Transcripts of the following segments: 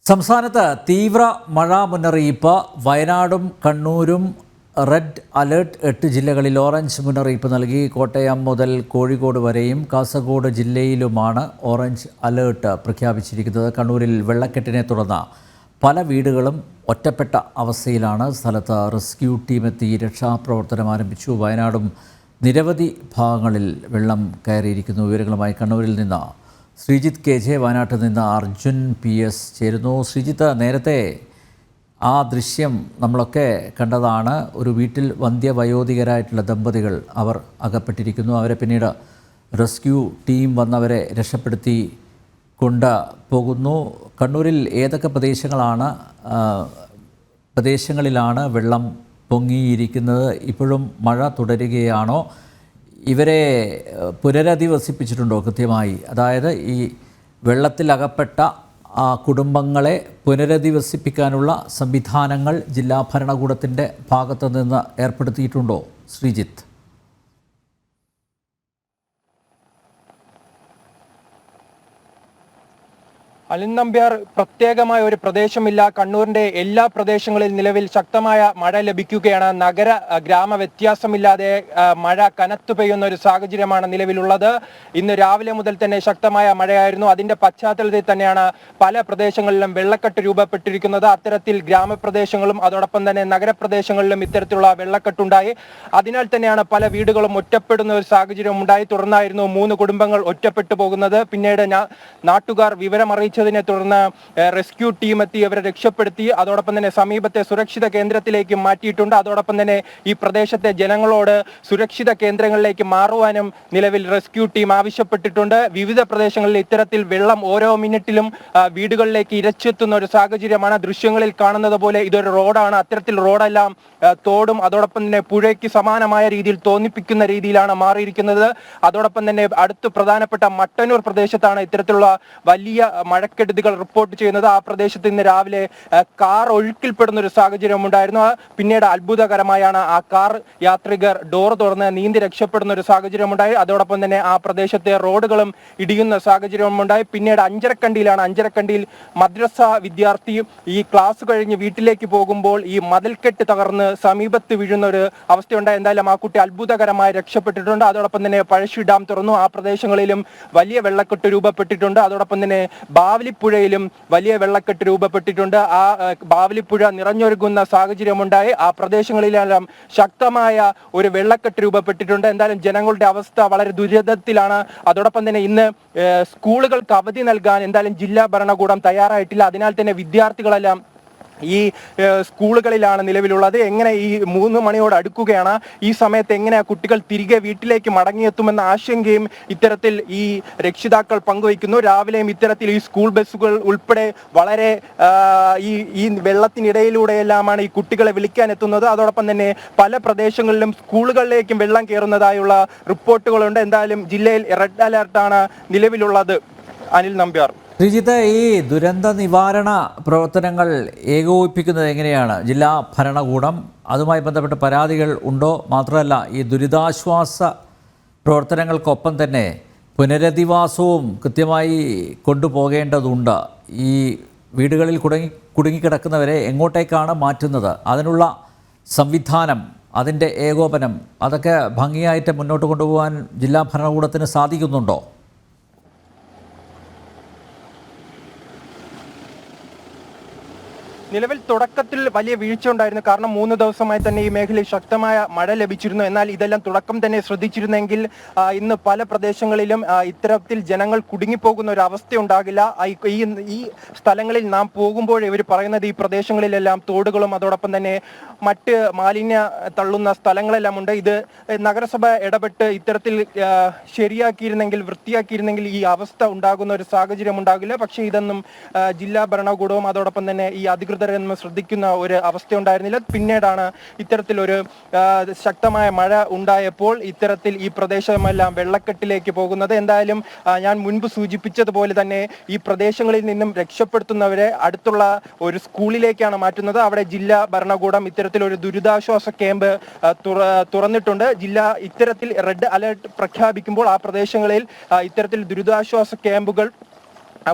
സംസ്ഥാനത്ത് തീവ്ര മഴ മുന്നറിയിപ്പ്. വയനാടും കണ്ണൂരും റെഡ് അലേർട്ട്. 8 ജില്ലകളിൽ ഓറഞ്ച് മുന്നറിയിപ്പ് നൽകി. കോട്ടയം മുതൽ കോഴിക്കോട് വരെയും കാസർഗോഡ് ജില്ലയിലുമാണ് ഓറഞ്ച് അലേർട്ട് പ്രഖ്യാപിച്ചിരിക്കുന്നത്. കണ്ണൂരിൽ വെള്ളക്കെട്ടിനെ തുടർന്ന് പല വീടുകളും ഒറ്റപ്പെട്ട അവസ്ഥയിലാണ്. സ്ഥലത്ത് റെസ്ക്യൂ ടീമെത്തി രക്ഷാപ്രവർത്തനം ആരംഭിച്ചു. വയനാടും നിരവധി ഭാഗങ്ങളിൽ വെള്ളം കയറിയിരിക്കുന്നു. വിവരങ്ങളുമായി കണ്ണൂരിൽ നിന്ന് ശ്രീജിത്ത് KJ, വയനാട്ടിൽ നിന്ന് അർജുൻ PS ചേരുന്നു. ശ്രീജിത്ത്, നേരത്തെ ആ ദൃശ്യം നമ്മളൊക്കെ കണ്ടതാണ്. ഒരു വീട്ടിൽ വന്ധ്യവയോധികരായിട്ടുള്ള ദമ്പതികൾ അവർ അകപ്പെട്ടിരിക്കുന്നു. അവരെ പിന്നീട് റെസ്ക്യൂ ടീം വന്നവരെ രക്ഷപ്പെടുത്തി കൊണ്ട് പോകുന്നു. കണ്ണൂരിൽ ഏതൊക്കെ പ്രദേശങ്ങളിലാണ് വെള്ളം പൊങ്ങിയിരിക്കുന്നത്? ഇപ്പോഴും മഴ തുടരുകയാണോ? ഇവരെ പുനരധിവസിപ്പിച്ചിട്ടുണ്ടോ കൃത്യമായി? അതായത് ഈ വെള്ളത്തിലകപ്പെട്ട കുടുംബങ്ങളെ പുനരധിവസിപ്പിക്കാനുള്ള സംവിധാനങ്ങൾ ജില്ലാ ഭരണകൂടത്തിൻ്റെ ഭാഗത്തു നിന്ന് ഏർപ്പെടുത്തിയിട്ടുണ്ടോ ശ്രീജിത്ത്? അനിൽ നമ്പ്യാർ, പ്രത്യേകമായ ഒരു പ്രദേശമില്ല. കണ്ണൂരിന്റെ എല്ലാ പ്രദേശങ്ങളിൽ നിലവിൽ ശക്തമായ മഴ ലഭിക്കുകയാണ്. നഗര ഗ്രാമ വ്യത്യാസമില്ലാതെ മഴ കനത്തു പെയ്യുന്ന ഒരു സാഹചര്യമാണ് നിലവിലുള്ളത്. ഇന്ന് രാവിലെ മുതൽ തന്നെ ശക്തമായ മഴയായിരുന്നു. അതിന്റെ പശ്ചാത്തലത്തിൽ തന്നെയാണ് പല പ്രദേശങ്ങളിലും വെള്ളക്കെട്ട് രൂപപ്പെട്ടിരിക്കുന്നത്. അത്തരത്തിൽ ഗ്രാമപ്രദേശങ്ങളും അതോടൊപ്പം തന്നെ നഗരപ്രദേശങ്ങളിലും ഇത്തരത്തിലുള്ള വെള്ളക്കെട്ടുണ്ടായി. അതിനാൽ തന്നെയാണ് പല വീടുകളും ഒറ്റപ്പെടുന്ന ഒരു സാഹചര്യം ഉണ്ടായി. തുടർന്നായിരുന്നു 3 കുടുംബങ്ങൾ ഒറ്റപ്പെട്ടു പോകുന്നത്. പിന്നീട് നാട്ടുകാർ വിവരമറിയിച്ചതിനെ തുടർന്ന് റെസ്ക്യൂ ടീം എത്തി അവരെ രക്ഷപ്പെടുത്തി. അതോടൊപ്പം തന്നെ സമീപത്തെ സുരക്ഷിത കേന്ദ്രത്തിലേക്ക് മാറ്റിയിട്ടുണ്ട്. അതോടൊപ്പം തന്നെ ഈ പ്രദേശത്തെ ജനങ്ങളോട് സുരക്ഷിത കേന്ദ്രങ്ങളിലേക്ക് മാറുവാനും നിലവിൽ റെസ്ക്യൂ ടീം ആവശ്യപ്പെട്ടിട്ടുണ്ട്. വിവിധ പ്രദേശങ്ങളിൽ ഇത്തരത്തിൽ വെള്ളം ഓരോ മിനിറ്റിലും വീടുകളിലേക്ക് ഇരച്ചെത്തുന്ന ഒരു സാഹചര്യമാണ്. ദൃശ്യങ്ങളിൽ കാണുന്നത് പോലെ ഇതൊരു റോഡാണ്. അത്തരത്തിൽ റോഡെല്ലാം തോടും അതോടൊപ്പം തന്നെ പുഴയ്ക്ക് സമാനമായ രീതിയിൽ തോന്നിപ്പിക്കുന്ന രീതിയിലാണ് മാറിയിരിക്കുന്നത്. അതോടൊപ്പം തന്നെ അടുത്ത് പ്രധാനപ്പെട്ട മട്ടന്നൂർ പ്രദേശത്താണ് ഇത്തരത്തിലുള്ള വലിയ മഴക്കെടുതികൾ റിപ്പോർട്ട് ചെയ്യുന്നത്. ആ പ്രദേശത്ത് ഇന്ന് രാവിലെ കാർ ഒഴുക്കിൽപ്പെടുന്ന ഒരു സാഹചര്യം ഉണ്ടായിരുന്നു. പിന്നീട് അത്ഭുതകരമായാണ് ആ കാർ യാത്രികർ ഡോർ തുറന്ന് നീന്തി രക്ഷപ്പെടുന്ന ഒരു സാഹചര്യം ഉണ്ടായി. അതോടൊപ്പം തന്നെ ആ പ്രദേശത്തെ റോഡുകളും ഇടിയുന്ന സാഹചര്യം ഉണ്ടായി. പിന്നീട് അഞ്ചരക്കണ്ടിയിൽ മദ്രസ വിദ്യാർത്ഥി ഈ ക്ലാസ് കഴിഞ്ഞ് വീട്ടിലേക്ക് പോകുമ്പോൾ ഈ മതിൽക്കെട്ട് തകർന്ന് സമീപത്ത് വീഴുന്ന ഒരു അവസ്ഥയുണ്ടായി. എന്തായാലും ആ കുട്ടി അത്ഭുതകരമായി രക്ഷപ്പെട്ടിട്ടുണ്ട്. അതോടൊപ്പം തന്നെ പഴശ്ശി ഡാം തുറന്നു. ആ പ്രദേശങ്ങളിലും വലിയ വെള്ളക്കെട്ട് രൂപപ്പെട്ടിട്ടുണ്ട്. അതോടൊപ്പം തന്നെ ബാവലിപ്പുഴയിലും വലിയ വെള്ളക്കെട്ട് രൂപപ്പെട്ടിട്ടുണ്ട്. ആ ബാവലിപ്പുഴ നിറഞ്ഞൊഴുകുന്ന സാഹചര്യമുണ്ടായി. ആ പ്രദേശങ്ങളിലെല്ലാം ശക്തമായ ഒരു വെള്ളക്കെട്ട് രൂപപ്പെട്ടിട്ടുണ്ട്. എന്തായാലും ജനങ്ങളുടെ അവസ്ഥ വളരെ ദുരിതത്തിലാണ്. അതോടൊപ്പം തന്നെ ഇന്ന് സ്കൂളുകൾക്ക് അവധി നൽകാൻ എന്തായാലും ജില്ലാ ഭരണകൂടം തയ്യാറായിട്ടില്ല. അതിനാൽ തന്നെ വിദ്യാർത്ഥികളെല്ലാം ഈ സ്കൂളുകളിലാണ് നിലവിലുള്ളത്. എങ്ങനെ ഈ 3 മണിയോട് അടുക്കുകയാണ്, ഈ സമയത്ത് എങ്ങനെ കുട്ടികൾ തിരികെ വീട്ടിലേക്ക് മടങ്ങിയെത്തുമെന്ന ആശങ്കയും ഇത്തരത്തിൽ ഈ രക്ഷിതാക്കൾ പങ്കുവയ്ക്കുന്നു. രാവിലെയും ഇത്തരത്തിൽ ഈ സ്കൂൾ ബസ്സുകൾ ഉൾപ്പെടെ വളരെ ഈ വെള്ളത്തിനിടയിലൂടെയെല്ലാമാണ് ഈ കുട്ടികളെ വിളിക്കാൻ എത്തുന്നത്. അതോടൊപ്പം തന്നെ പല പ്രദേശങ്ങളിലും സ്കൂളുകളിലേക്കും വെള്ളം കയറുന്നതായുള്ള റിപ്പോർട്ടുകളുണ്ട്. എന്തായാലും ജില്ലയിൽ റെഡ് അലർട്ടാണ് നിലവിലുള്ളത്. അനിൽ നമ്പ്യാർ. ശ്രീജിത്ത്, ഈ ദുരന്ത നിവാരണ പ്രവർത്തനങ്ങൾ ഏകോപിപ്പിക്കുന്നത് എങ്ങനെയാണ് ജില്ലാ ഭരണകൂടം? അതുമായി ബന്ധപ്പെട്ട പരാതികൾ ഉണ്ടോ? മാത്രമല്ല, ഈ ദുരിതാശ്വാസ പ്രവർത്തനങ്ങൾക്കൊപ്പം തന്നെ പുനരധിവാസവും കൃത്യമായി കൊണ്ടുപോകേണ്ടതുണ്ട്. ഈ വീടുകളിൽ കുടുങ്ങിക്കിടക്കുന്നവരെ എങ്ങോട്ടേക്കാണ് മാറ്റുന്നത്? അതിനുള്ള സംവിധാനം, അതിൻ്റെ ഏകോപനം, അതൊക്കെ ഭംഗിയായിട്ട് മുന്നോട്ട് കൊണ്ടുപോകാൻ ജില്ലാ ഭരണകൂടത്തിന് സാധിക്കുന്നുണ്ടോ? നിലവിൽ തുടക്കത്തിൽ വലിയ വീഴ്ച ഉണ്ടായിരുന്നു. കാരണം 3 ദിവസമായി തന്നെ ഈ മേഖലയിൽ ശക്തമായ മഴ ലഭിച്ചിരുന്നു. എന്നാൽ ഇതെല്ലാം തുടക്കം തന്നെ ശ്രദ്ധിച്ചിരുന്നെങ്കിൽ ഇന്ന് പല പ്രദേശങ്ങളിലും ഇത്തരത്തിൽ ജനങ്ങൾ കുടുങ്ങിപ്പോകുന്ന ഒരു അവസ്ഥ ഉണ്ടാകില്ല. ഈ സ്ഥലങ്ങളിൽ നാം പോകുമ്പോൾ ഇവർ പറയുന്നത് ഈ പ്രദേശങ്ങളിലെല്ലാം തോടുകളും അതോടൊപ്പം തന്നെ മറ്റ് മാലിന്യ തള്ളുന്ന സ്ഥലങ്ങളെല്ലാം ഉണ്ട്. ഇത് നഗരസഭ ഇടപെട്ട് ഇത്തരത്തിൽ ശരിയാക്കിയിരുന്നെങ്കിൽ, വൃത്തിയാക്കിയിരുന്നെങ്കിൽ ഈ അവസ്ഥ ഉണ്ടാകുന്ന ഒരു സാഹചര്യം ഉണ്ടാകില്ല. പക്ഷേ ഇതൊന്നും ജില്ലാ ഭരണകൂടവും അതോടൊപ്പം തന്നെ ഈ അധികൃതർ ശ്രദ്ധിക്കുന്ന ഒരു അവസ്ഥ ഉണ്ടായിരുന്നില്ല. പിന്നീടാണ് ഇത്തരത്തിലൊരു ശക്തമായ മഴ ഉണ്ടായപ്പോൾ ഇത്തരത്തിൽ ഈ പ്രദേശമെല്ലാം വെള്ളക്കെട്ടിലേക്ക് പോകുന്നത്. എന്തായാലും ഞാൻ മുൻപ് സൂചിപ്പിച്ചതുപോലെ തന്നെ ഈ പ്രദേശങ്ങളിൽ നിന്നും രക്ഷപ്പെടുത്തുന്നവരെ അടുത്തുള്ള ഒരു സ്കൂളിലേക്കാണ് മാറ്റുന്നത്. അവിടെ ജില്ലാ ഭരണകൂടം ഇത്തരത്തിലൊരു ദുരിതാശ്വാസ ക്യാമ്പ് തുറന്നിട്ടുണ്ട്. ജില്ല ഇത്തരത്തിൽ റെഡ് അലർട്ട് പ്രഖ്യാപിക്കുമ്പോൾ ആ പ്രദേശങ്ങളിൽ ഇത്തരത്തിൽ ദുരിതാശ്വാസ ക്യാമ്പുകൾ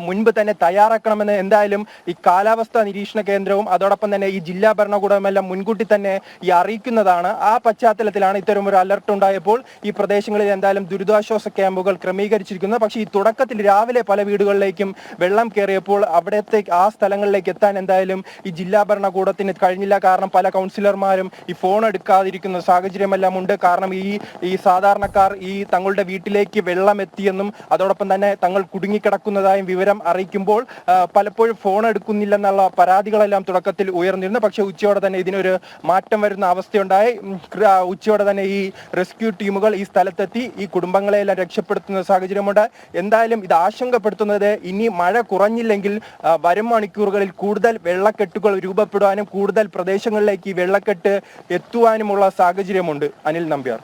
മുൻപ് തന്നെ തയ്യാറാക്കണമെന്ന് എന്തായാലും ഈ കാലാവസ്ഥാ നിരീക്ഷണ കേന്ദ്രവും അതോടൊപ്പം തന്നെ ഈ ജില്ലാ ഭരണകൂടമെല്ലാം മുൻകൂട്ടി തന്നെ ഈ അറിയിക്കുന്നതാണ്. ആ പശ്ചാത്തലത്തിലാണ് ഇത്തരം ഒരു അലർട്ട് ഉണ്ടായപ്പോൾ ഈ പ്രദേശങ്ങളിൽ എന്തായാലും ദുരിതാശ്വാസ ക്യാമ്പുകൾ ക്രമീകരിച്ചിരിക്കുന്നത്. പക്ഷേ ഈ തുടക്കത്തിൽ രാവിലെ പല വീടുകളിലേക്കും വെള്ളം കയറിയപ്പോൾ അവിടത്തെ ആ സ്ഥലങ്ങളിലേക്ക് എത്താൻ എന്തായാലും ഈ ജില്ലാ ഭരണകൂടത്തിന് കഴിഞ്ഞില്ല. കാരണം പല കൗൺസിലർമാരും ഈ ഫോൺ എടുക്കാതിരിക്കുന്ന സാഹചര്യമെല്ലാം ഉണ്ട്. കാരണം ഈ സാധാരണക്കാർ ഈ തങ്ങളുടെ വീട്ടിലേക്ക് വെള്ളം എത്തിയെന്നും അതോടൊപ്പം തന്നെ തങ്ങൾ കുടുങ്ങിക്കിടക്കുന്നതായും വിവരം അറിയിക്കുമ്പോൾ പലപ്പോഴും ഫോൺ എടുക്കുന്നില്ലെന്നുള്ള പരാതികളെല്ലാം തുടക്കത്തിൽ ഉയർന്നിരുന്നു. പക്ഷേ ഉച്ചയോടെ തന്നെ ഇതിനൊരു മാറ്റം വരുന്ന അവസ്ഥയുണ്ടായി. ഉച്ചയോടെ തന്നെ ഈ റെസ്ക്യൂ ടീമുകൾ ഈ സ്ഥലത്തെത്തി ഈ കുടുംബങ്ങളെയെല്ലാം രക്ഷപ്പെടുത്തുന്ന സാഹചര്യമുണ്ട്. എന്തായാലും ഇത് ആശങ്കപ്പെടുത്തുന്നത് ഇനി മഴ കുറഞ്ഞില്ലെങ്കിൽ വരും മണിക്കൂറുകളിൽ കൂടുതൽ വെള്ളക്കെട്ടുകൾ രൂപപ്പെടുവാനും കൂടുതൽ പ്രദേശങ്ങളിലേക്ക് ഈ വെള്ളക്കെട്ട് എത്തുവാനുമുള്ള സാഹചര്യമുണ്ട്. അനിൽ നമ്പ്യാർ.